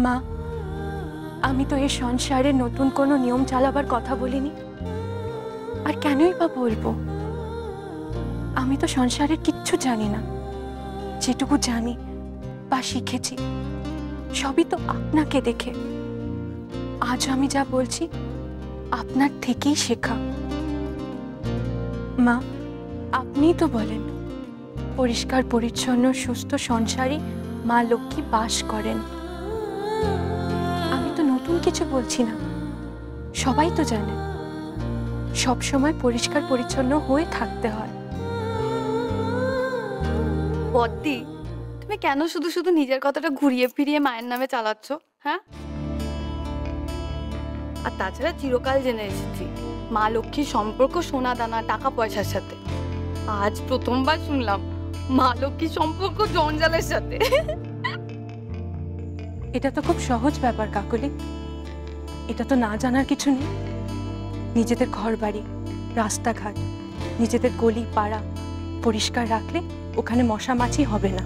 মা, আমি তো এই সংসারে নতুন কোনো নিয়ম চালাবার কথা বলিনি, আর কেনই বা বলবো? আমি তো সংসারের কিচ্ছু জানি না। যেটুকু জানি বা শিখেছি সবই তো আপনাকে দেখে। আজ আমি যা বলছি আপনার থেকেই শেখা। মা, আপনিই তো বলেন পরিষ্কার পরিচ্ছন্ন সুস্থ সংসারে মা লক্ষ্মী বাস করেন। আমি তো নতুন কিছু বলছি না, সবাই তো জানে সব সময় পরিষ্কার পরিচ্ছন্ন হয়ে থাকতে হয়। বদ্দি, তুমি কেন শুধু শুধু নিজের কথাটা ঘুরিয়ে ফিরিয়ে মায়ের নামে চালাচ্ছ? হ্যাঁ, আর তাছাড়া চিরকাল জেনে এসেছি মা লক্ষ্মীর সম্পর্ক সোনা দানা টাকা পয়সার সাথে। আজ প্রথমবার শুনলাম মা লক্ষ্মীর সম্পর্ক জঞ্জালের সাথে। এটা তো খুব সহজ ব্যাপার কাকলি, এটা তো না জানার কিছু নেই। নিজেদের ঘর বাড়ি, রাস্তাঘাট, নিজেদের গলি পাড়া পরিষ্কার রাখলে ওখানে মশা মাছি হবে না।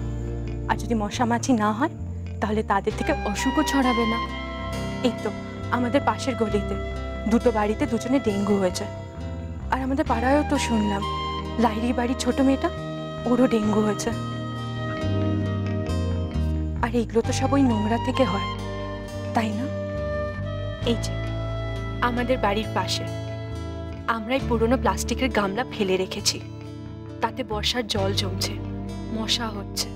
আর যদি মশা মাছি না হয় তাহলে তাদের থেকে অসুখও ছড়াবে না। এই তো আমাদের পাশের গলিতে দুটো বাড়িতে দুজনে ডেঙ্গু হয়েছে। আর আমাদের পাড়ায়ও তো শুনলাম লাইরির বাড়ির ছোট মেয়েটা, ওরও ডেঙ্গু হয়েছে। আর এইগুলো তো সব ওই নোংরা থেকে হয়, তাই না? এই যে আমাদের বাড়ির পাশে আমরা এই পুরনো প্লাস্টিকের গামলা ফেলে রেখেছি, তাতে বর্ষার জল জমছে, মশা হচ্ছে।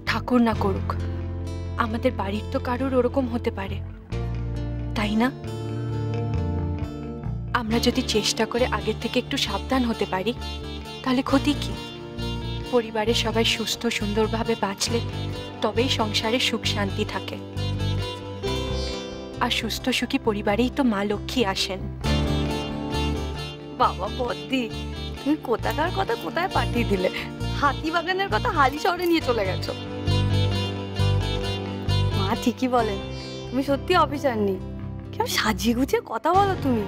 ঠাকুর না করুক, আমাদের বাড়ির তো কারোর ওরকম হতে পারে, তাই না? আমরা যদি চেষ্টা করে আগের থেকে একটু সাবধান হতে পারি তাহলে ক্ষতি কি? পরিবারের সবাই সুস্থ সুন্দরভাবে বাঁচলে তবেই সংসারে সুখ শান্তি থাকে। আর সুস্থ সুখী পরিবারেই তো মা লক্ষ্মী আসেন। বাবা বদ্দি, তুমি কোথাকার কথা কোথায় পাঠিয়ে দিলে? হাতিবাগানের কথা হালি শহরে নিয়ে চলে গেছো। মা ঠিকই বলেন, তুমি সত্যি অফিসার নি। কেমন সাজিয়ে গুছিয়ে কথা বলো তুমি,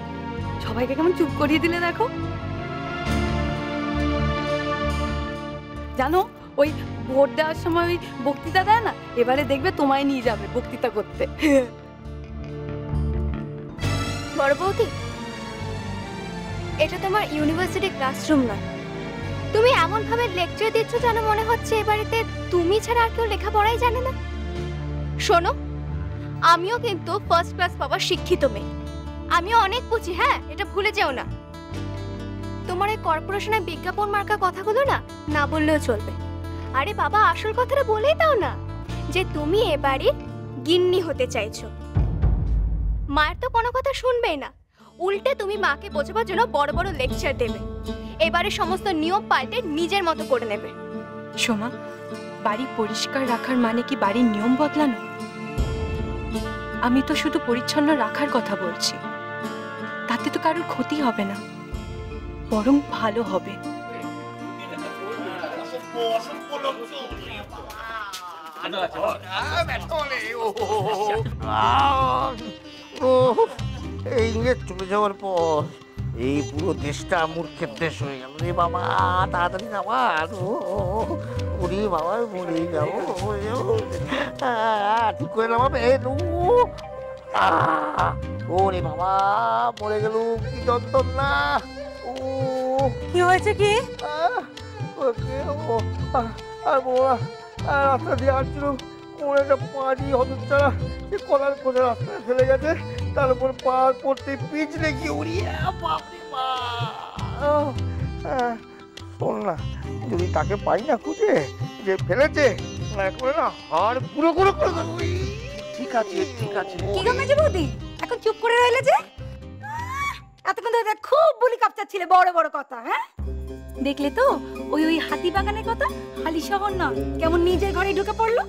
সবাইকে কেমন চুপ করিয়ে দিলে দেখো। জানো, ওই ভোট দেওয়ার সময় ওই বক্তৃতা দেয় না, এবারে দেখবে তোমায় নিয়ে যাবে বক্তৃতা করতে। বড় বৌদি, এটা তোমার ইউনিভার্সিটি ক্লাসরুম নয়। তুমি এমন ভাবে লেকচার দিচ্ছ যেন মনে হচ্ছে এ বাড়িতে তুমি ছাড়া আর কেউ লেখাপড়াই জানে না। শোনো, আমিও কিন্তু ফার্স্ট ক্লাস পাওয়া শিক্ষিত মেয়ে, আমিও অনেক বুঝি, হ্যাঁ, এটা ভুলে যেও না। তোমার এই কর্পোরেশনের বিজ্ঞাপন মার্কা কথাগুলো না না বললেও চলবে। আরে বাবা, আসল কথাটা বলেই দাও না যে তুমি এ বাড়ির গিন্নি হতে চাইছো। মায়ের তো কোনো কথা শুনবেই না, উল্টে তুমি মাকে বোঝাবার জন্য বড় বড় লেকচার দেবে। এবারে সমস্ত নিয়ম পাল্টে নিজের মতো করে নেবে। সোমা, বাড়ি পরিষ্কার রাখার মানে কি বাড়ির নিয়ম বদলানো? আমি তো শুধু পরিচ্ছন্ন রাখার কথা বলছি। তাতে তো কারোর ক্ষতি হবে না, বরং ভালো হবে। এই ইংরেজ চলে যাওয়ার পর এই পুরো দেশটা মূর্খের দেশ হয়ে গেল রে বাবা। তাড়াতাড়ি নামার, ওরে বাবা, মরে যাবো। ঠিক করে নামাবে। ওরে বাবা, মরে গেল, কি যন্ত্রণা। কি হয়েছে কি? রাস্তা দিয়ে আসছিল, কোন একটা পানি হতচ্ছাড়া সে কলার কোনে রাস্তায় ফেলে গেছে, তার উপর পা পড়তে পিছলে কি উড়িয়ে। বাপরে বাপ! শোন না, যদি তাকে পাই না খুঁজে যে ফেলেছে, করে না হাড় গুঁড়ো গুঁড়ো করে দেবো। ঠিক আছে, ঠিক আছে। কি গো মেজে বৌদি, এখন চুপ করে রইলে যে? এতক্ষণ ধরে খুব বলি কাপচাচ্ছিলে বড় বড় কথা। হ্যাঁ, দেখলে তো ওই ওই হাতিবাগানের কথা, হালি শহর না কেমন নিজের ঘরে ঢুকে পড়লো।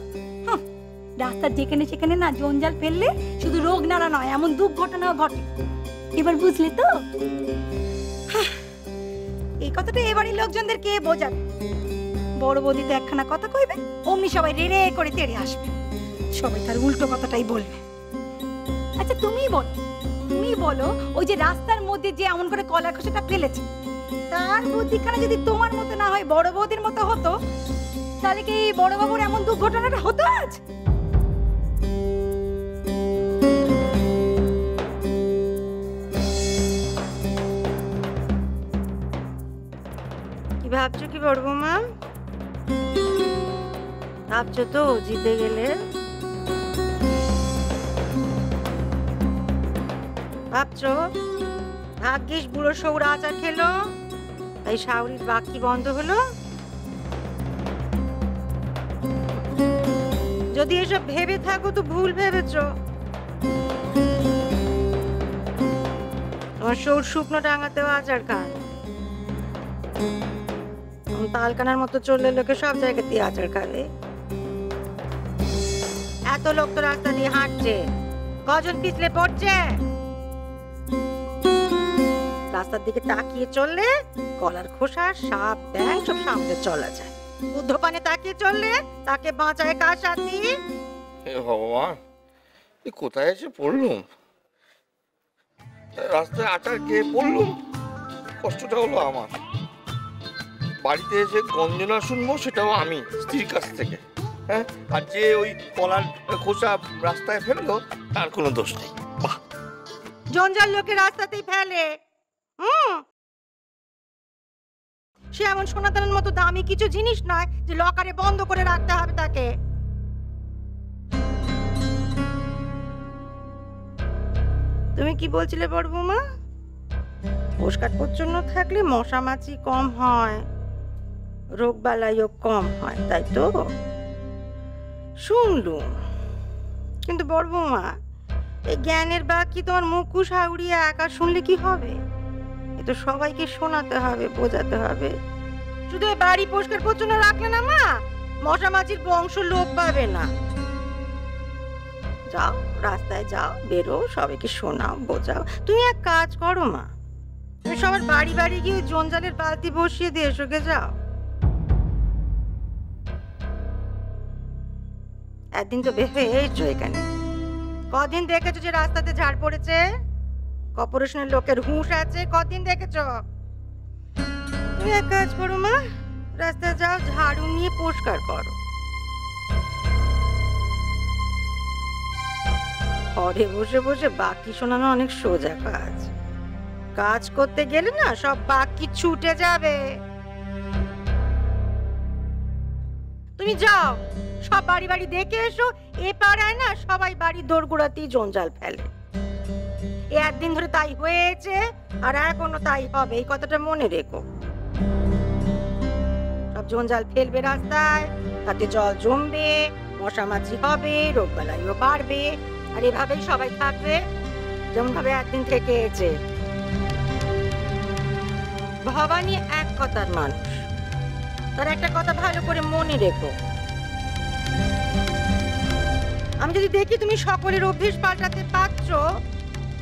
রাস্তার যেখানে সেখানে না জঞ্জাল ফেললে শুধু রোগ নাড়া নয়, এমন দুর্ঘটনাও ঘটে। এবার বুঝলে তো? এই কথাটা এবারের লোকজনদের কে বোঝাবে? বড় বৌদি তো একখানা কথা কইবে, অমনি সবাই রে রে করে তেড়ে আসবে, সবাই তার উল্টো কথাটাই বলবে। আচ্ছা তুমি বলো, ওই যে রাস্তার মধ্যে যে এমন করে কলার খোসাটা ফেলেছে, তার বুদ্ধিখানা যদি তোমার মতো না হয় বড় বৌদির মতো হতো, তাহলে কি বড় বাবুর এমন দুর্ঘটনাটা হতো আজ? বড় বৌমা? ভাবছো তো জিতে গেলে? ভাবছো ভাগ্যিস বুড়ো সৌরা আচার খেলো, তাই শাওরির বাকি বন্ধ হলো? যদি এসব ভেবে থাকো তো ভুল ভেবেছো। তোমার সৌর শুকনো ডাঙাতেও আচার খান, তালকানার মতো চললে লোকে সব জায়গাতেই আচার খাবে। এত লোক তো রাস্তা দিয়ে হাঁটছে, কজন পিছলে পড়ছে? রাস্তার দিকে তাকিয়ে চললে কলার খোসা, সাপ, ব্যাং সব সামনে চলা যায়। উদ্ধপানে তাকিয়ে চললে তাকে বাঁচায় কার সাথী? হে ভগবান, এ কোথায় এসে পড়লুম? রাস্তায় আটার খেয়ে পড়লুম, কষ্টটা হলো আমার। বাড়িতে এসে গঞ্জনা শুনবো, সেটাও আমি স্ত্রীর কাছ থেকে। হ্যাঁ, আর যে ওই কলার খোসা রাস্তায় ফেললো তার কোনো দোষ নেই। বাহ, জঞ্জাল লোকে রাস্তাতেই ফেলে। সে এমন সোনাদানের মতো দামি কিছু জিনিস নয় যে লকারে বন্ধ করে রাখতে হবে তাকে। তুমি কি বলছিলে বড় বৌমা? পরিষ্কার পরিচ্ছন্ন থাকলে মশা মাছি কম হয়, রোগ বালাইও কম হয়, তাই তো শুনলুম। কিন্তু বড় বৌমা, এই জ্ঞানের বাকি তোমার মুখোশ হাউড়িয়ে একা শুনলে কি হবে? এ তো সবাইকে শোনাতে হবে, বোঝাতে হবে। শুধু বাড়ি পরিষ্কার পরিচ্ছন্ন রাখলে না মা, মশা মাছির বংশ লোপ পাবে না। যাও, রাস্তায় যাও, বেরো, সবাইকে শোনাও, বোঝাও। তুমি এক কাজ করো মা, তুমি সবার বাড়ি বাড়ি গিয়ে জঞ্জালের বালতি বসিয়ে দিয়ে এসোকে যাও। একদিন তো বের হয়ে এসো এখানে। কদিন দেখেছো যে রাস্তাতে ঝাড় পড়েছে? কর্পোরেশনের লোকের হুঁশ আছে? কদিন দেখেছো? তুমি এক কাজ করো মা, রাস্তায় যাও, ঝাড়ু নিয়ে পরিষ্কার করো। ঘরে বসে বসে বাকি শোনানো অনেক সোজা কাজ। কাজ করতে গেলে না সব বাকি ছুটে যাবে। তুমি যাও, সব বাড়ি বাড়ি দেখে এসো। এ পাড়ায় না সবাই বাড়ির দোরগোড়াতেই জঞ্জাল ফেলে। এ একদিন ধরে তাই হয়েছে, আর এখনো তাই হবে, এই কথাটা মনে রেখো। সব জঞ্জাল ফেলবে রাস্তায়, তাতে জল জমবে, মশা মাছি হবে, রোগ বালাইও বাড়বে। আর এভাবেই সবাই থাকবে যেমন ভাবে একদিন থেকে এসেছে। ভবানী এক কথার মানুষ, তার একটা কথা ভালো করে মনে রেখো। আমি যদি দেখি তুমি সকলের অভ্যেস পাল্টাতে পারছ,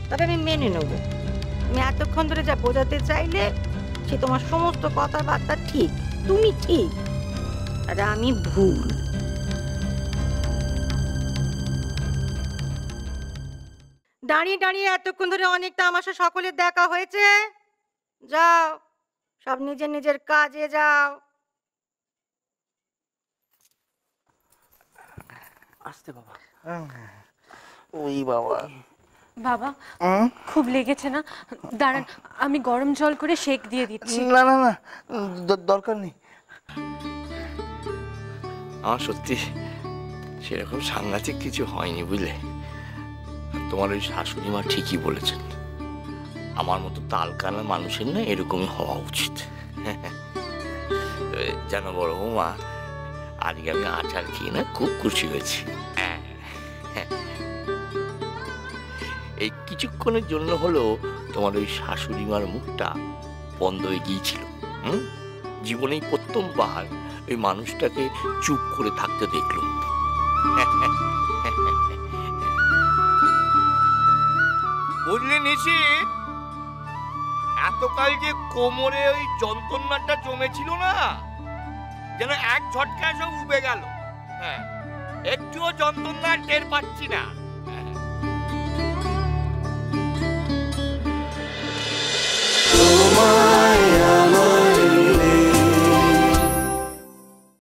তবে আমি মেনে নেব। তুমি এতক্ষণ ধরে যা বোঝাতে চাইলে সে তোমার সমস্ত কথাবার্তা ঠিক, তুমি ঠিক আর আমি ভুল। দাঁড়িয়ে দাঁড়িয়ে এতক্ষণ ধরে অনেক তামাশা সকলের দেখা হয়েছে। যাও, সব নিজের নিজের কাজে যাও। আসতে বাবা। ওই বাবা। বাবা, খুব লেগেছে না? দাঁড়ান, আমি গরম জল করে সেক দিয়ে দিচ্ছি। না না না, দরকার নেই। আমার সত্যি সেরকম সাংঘাতিক কিছু হয়নি, বুঝলে। তোমার ওই শাশুড়ি মা ঠিকই বলেছেন, আমার মতো তালকানা মানুষের না এরকমই হওয়া উচিত। জানো বড় বৌমা, আজকে আমি আচার খেয়ে না খুব খুশি হয়েছি। এই কিছুক্ষণের জন্য হলো তোমার ওই শাশুড়ি মার মুখটা বন্ধ হয়ে গিয়েছিল। জীবনেই প্রথমবার ওই মানুষটাকে চুপ করে থাকতে দেখলাম। বুঝলি নিশি, এতকাল যে কোমরে ওই যন্ত্রণাটা জমেছিল না, যেন এক ঝটকায় সব উবে গেল। হ্যাঁ, একটুও যন্ত্রণা টের পাচ্ছি না।